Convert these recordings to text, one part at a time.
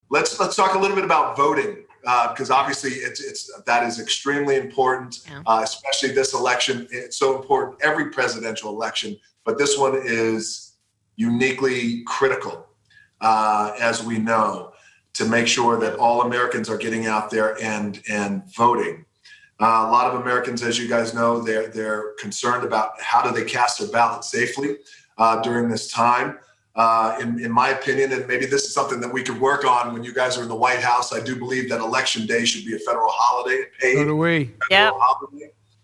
let's talk a little bit about voting, because obviously that is extremely important, especially this election. It's so important, every presidential election, but this one is uniquely critical, as we know, to make sure that all Americans are getting out there and voting. A lot of Americans, as you guys know, they're concerned about how do they cast their ballot safely during this time. In my opinion, and maybe this is something that we could work on when you guys are in the White House, I do believe that Election Day should be a federal holiday. Paid. So do we. Yep.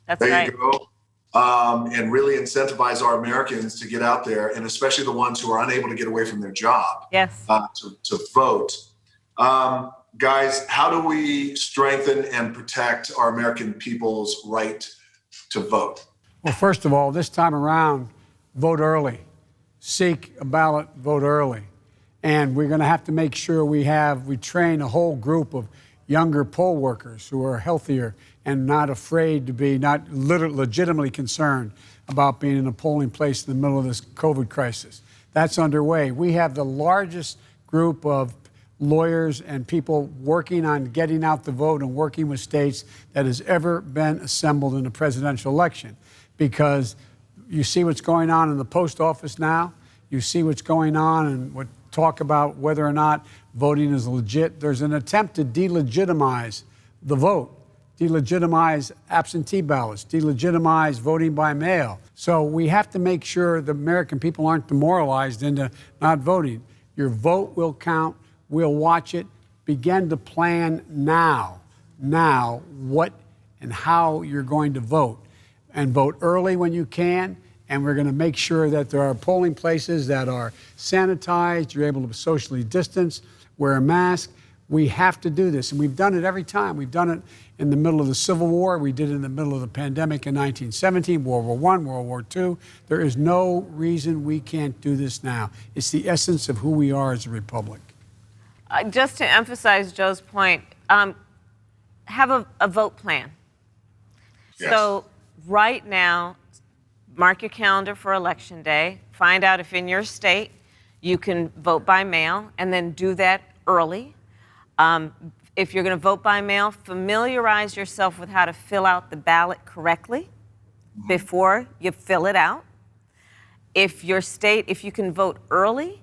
That's there right. You go. And really incentivize our Americans to get out there, and especially the ones who are unable to get away from their job. Yes. To vote. Guys, how do we strengthen and protect our American people's right to vote? Well, first of all, this time around, vote early. Seek a ballot, vote early. And we're going to have to make sure we train a whole group of younger poll workers who are healthier and not afraid to be, not legitimately concerned about being in a polling place in the middle of this COVID crisis. That's underway. We have the largest group of lawyers and people working on getting out the vote and working with states that has ever been assembled in a presidential election, because you see what's going on in the post office now. You see what's going on and what talk about whether or not voting is legit. There's an attempt to delegitimize the vote, delegitimize absentee ballots, delegitimize voting by mail. So we have to make sure the American people aren't demoralized into not voting. Your vote will count. We'll watch it. Begin to plan now what and how you're going to vote. And vote early when you can. And we're going to make sure that there are polling places that are sanitized, you're able to socially distance, wear a mask. We have to do this. And we've done it every time. We've done it in the middle of the Civil War. We did it in the middle of the pandemic in 1917, World War I, World War II. There is no reason we can't do this now. It's the essence of who we are as a republic. Just to emphasize Joe's point, have a vote plan. Yes. So right now, mark your calendar for Election Day. Find out if in your state you can vote by mail, and then do that early. If you're going to vote by mail, familiarize yourself with how to fill out the ballot correctly before you fill it out. If you can vote early,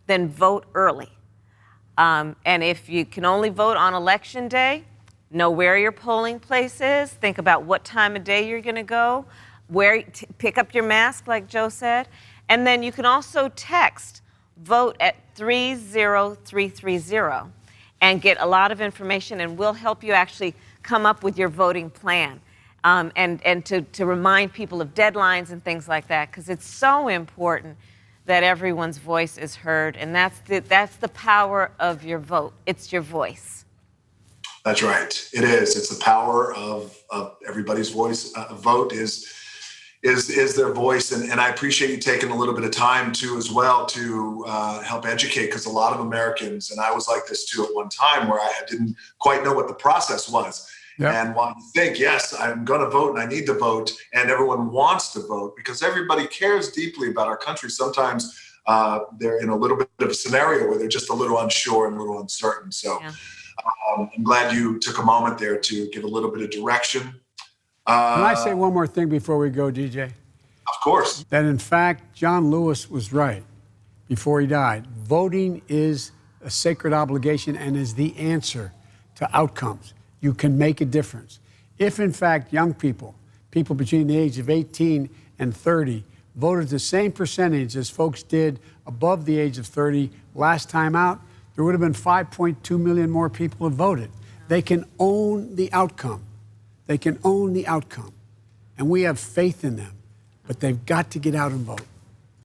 then vote early. And if you can only vote on Election Day, know where your polling place is. Think about what time of day you're going to go. Pick up your mask, like Joe said. And then you can also text vote at 30330 and get a lot of information, and we'll help you actually come up with your voting plan, and to remind people of deadlines and things like that, because it's so important that everyone's voice is heard, and that's the power of your vote. It's your voice. That's right. It is. It's the power of everybody's voice. Vote is their voice, and I appreciate you taking a little bit of time too, as well, to help educate, because a lot of Americans, and I was like this too at one time, where I didn't quite know what the process was. Yep. And while you think, yes, I'm going to vote and I need to vote, and everyone wants to vote because everybody cares deeply about our country, sometimes they're in a little bit of a scenario where they're just a little unsure and a little uncertain. So I'm glad you took a moment there to give a little bit of direction. Can I say one more thing before we go, DJ? Of course. That in fact, John Lewis was right before he died. Voting is a sacred obligation and is the answer to outcomes. You can make a difference. If in fact young people between the age of 18 and 30, voted the same percentage as folks did above the age of 30 last time out, there would have been 5.2 million more people who voted. They can own the outcome. They can own the outcome. And we have faith in them. But they've got to get out and vote.